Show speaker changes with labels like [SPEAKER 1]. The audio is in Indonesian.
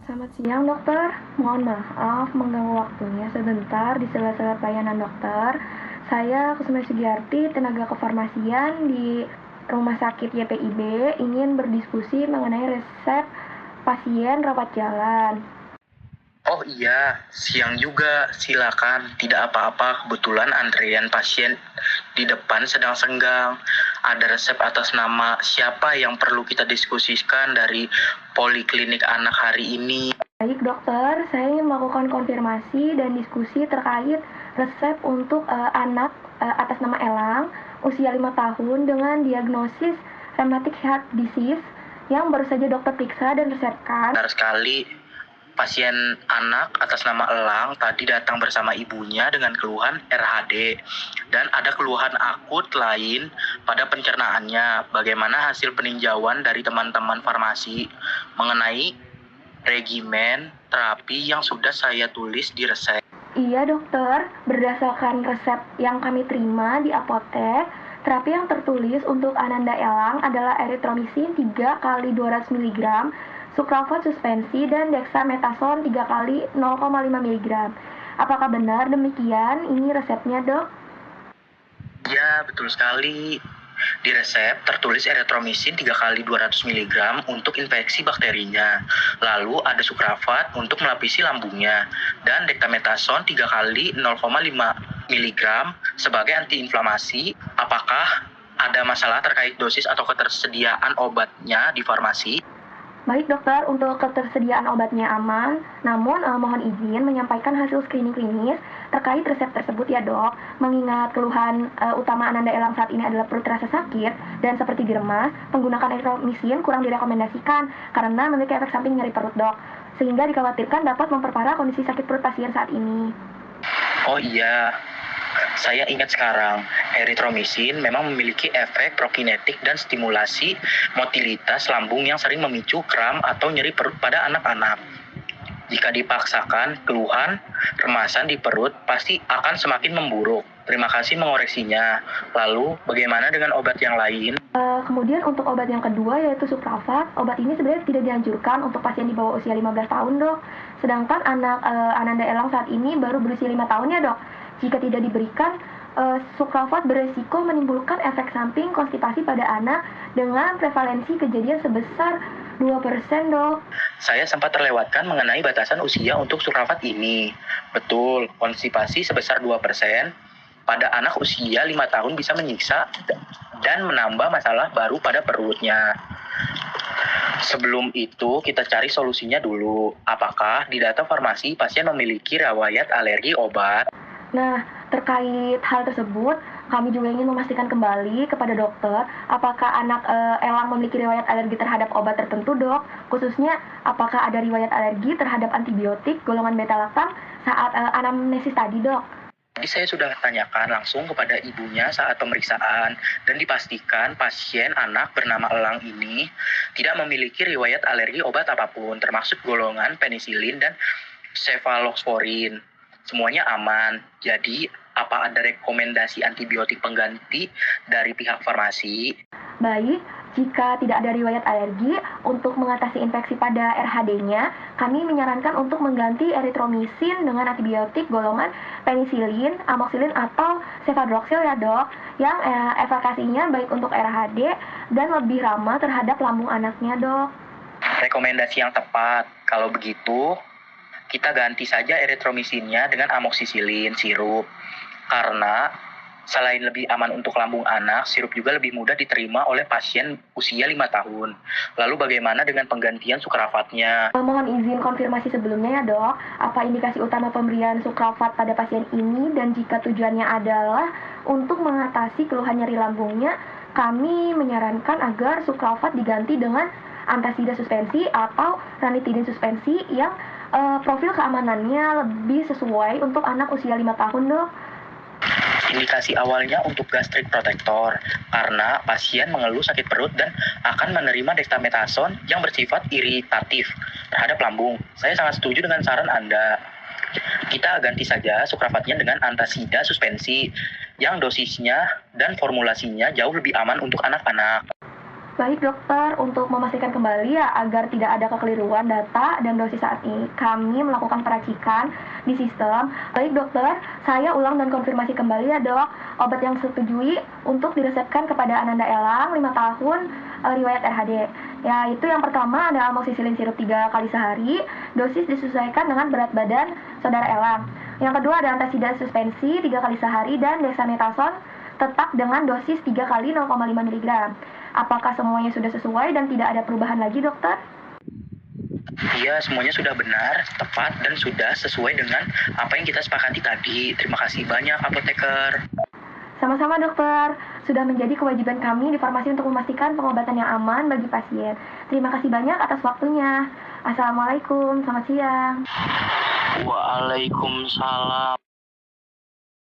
[SPEAKER 1] Selamat siang dokter, mohon maaf mengganggu waktunya sebentar di sela-sela pelayanan dokter. Saya Kusuma Sugiyarti, tenaga kefarmasian di Rumah Sakit YPIB, ingin berdiskusi mengenai resep pasien rawat jalan.
[SPEAKER 2] Oh iya, siang juga. Silakan, tidak apa-apa. Kebetulan antrian pasien di depan sedang senggang. Ada resep atas nama siapa yang perlu kita diskusikan dari Poliklinik Anak hari ini?
[SPEAKER 1] Baik dokter, saya ingin melakukan konfirmasi dan diskusi terkait resep untuk anak atas nama Elang, usia 5 tahun dengan diagnosis rheumatic heart disease yang baru saja dokter periksa dan resepkan.
[SPEAKER 2] Benar sekali, pasien anak atas nama Elang tadi datang bersama ibunya dengan keluhan RHD dan ada keluhan akut lain pada pencernaannya. Bagaimana hasil peninjauan dari teman-teman farmasi mengenai regimen terapi yang sudah saya tulis di resep?
[SPEAKER 1] Iya dokter, berdasarkan resep yang kami terima di apotek, terapi yang tertulis untuk Ananda Elang adalah erythromycin 3 kali 200 mg, sucralfate suspensi, dan dexamethasone 3 kali 0,5 mg. Apakah benar demikian? Ini resepnya dok?
[SPEAKER 2] Ya, betul sekali. Di resep tertulis erythromycin 3 kali 200 mg untuk infeksi bakterinya. Lalu ada sucralfate untuk melapisi lambungnya dan dexamethasone 3 kali 0,5 mg sebagai antiinflamasi. Apakah ada masalah terkait dosis atau ketersediaan obatnya di farmasi?
[SPEAKER 1] Baik dokter, untuk ketersediaan obatnya aman, namun mohon izin menyampaikan hasil screening klinis terkait resep tersebut ya dok. Mengingat keluhan utama Ananda Elang saat ini adalah perut terasa sakit dan seperti diremas, penggunaan erythromycin kurang direkomendasikan karena memiliki efek samping nyeri perut dok, sehingga dikhawatirkan dapat memperparah kondisi sakit perut pasien saat ini.
[SPEAKER 2] Oh iya, saya ingat sekarang, erythromycin memang memiliki efek prokinetik dan stimulasi motilitas lambung yang sering memicu kram atau nyeri perut pada anak-anak. Jika dipaksakan, keluhan remasan di perut pasti akan semakin memburuk. Terima kasih mengoreksinya. Lalu, bagaimana dengan obat yang lain?
[SPEAKER 1] Kemudian untuk obat yang kedua yaitu sucralfate, obat ini sebenarnya tidak dianjurkan untuk pasien di bawah usia 15 tahun dok. Sedangkan anak Ananda Elang saat ini baru berusia 5 tahun ya dok. Jika tidak diberikan, sucralfate beresiko menimbulkan efek samping konstipasi pada anak dengan prevalensi kejadian sebesar 2% dok.
[SPEAKER 2] Saya sempat terlewatkan mengenai batasan usia untuk sucralfate ini. Betul, konstipasi sebesar 2% pada anak usia 5 tahun bisa menyiksa dan menambah masalah baru pada perutnya. Sebelum itu, kita cari solusinya dulu. Apakah di data farmasi pasien memiliki riwayat alergi obat?
[SPEAKER 1] Nah, terkait hal tersebut, kami juga ingin memastikan kembali kepada dokter, apakah anak Elang memiliki riwayat alergi terhadap obat tertentu, dok? Khususnya, apakah ada riwayat alergi terhadap antibiotik golongan beta-laktam saat anamnesis tadi, dok?
[SPEAKER 2] Jadi saya sudah tanyakan langsung kepada ibunya saat pemeriksaan dan dipastikan pasien anak bernama Elang ini tidak memiliki riwayat alergi obat apapun, termasuk golongan penisilin dan cefalosporin. Semuanya aman. Jadi, apa ada rekomendasi antibiotik pengganti dari pihak farmasi?
[SPEAKER 1] Baik, jika tidak ada riwayat alergi, untuk mengatasi infeksi pada RHD-nya, kami menyarankan untuk mengganti erythromycin dengan antibiotik golongan penisilin, amoxicillin, atau cefadroxil ya dok, yang efikasinya baik untuk RHD dan lebih ramah terhadap lambung anaknya dok.
[SPEAKER 2] Rekomendasi yang tepat. Kalau begitu, kita ganti saja erythromycinnya dengan amoxicillin sirup. Karena selain lebih aman untuk lambung anak, sirup juga lebih mudah diterima oleh pasien usia 5 tahun. Lalu bagaimana dengan penggantian sucralfate-nya?
[SPEAKER 1] Mohon izin konfirmasi sebelumnya ya dok, apa indikasi utama pemberian sucralfate pada pasien ini, dan jika tujuannya adalah untuk mengatasi keluhan nyeri lambungnya, kami menyarankan agar sucralfate diganti dengan antasida suspensi atau ranitidin suspensi yang profil keamanannya lebih sesuai untuk anak usia 5 tahun dok.
[SPEAKER 2] Indikasi awalnya untuk gastrik protector, karena pasien mengeluh sakit perut dan akan menerima dexamethasone yang bersifat iritatif terhadap lambung. Saya sangat setuju dengan saran Anda. Kita ganti saja sucralfate-nya dengan antasida suspensi yang dosisnya dan formulasinya jauh lebih aman untuk anak-anak.
[SPEAKER 1] Baik dokter, untuk memastikan kembali ya agar tidak ada kekeliruan data dan dosis saat ini, kami melakukan peracikan di sistem. Baik dokter, saya ulang dan konfirmasi kembali ya dok, obat yang setujui untuk diresepkan kepada Ananda Elang 5 tahun riwayat RHD. Ya, itu yang pertama ada amoxicillin sirup 3 kali sehari, dosis disesuaikan dengan berat badan saudara Elang. Yang kedua ada antasida suspensi 3 kali sehari dan dexamethasone tetap dengan dosis 3 kali 0,5 mg. Apakah semuanya sudah sesuai dan tidak ada perubahan lagi, dokter?
[SPEAKER 2] Iya, semuanya sudah benar, tepat, dan sudah sesuai dengan apa yang kita sepakati tadi. Terima kasih banyak, apoteker.
[SPEAKER 1] Sama-sama, dokter. Sudah menjadi kewajiban kami di farmasi untuk memastikan pengobatan yang aman bagi pasien. Terima kasih banyak atas waktunya. Assalamualaikum, selamat siang.
[SPEAKER 2] Waalaikumsalam.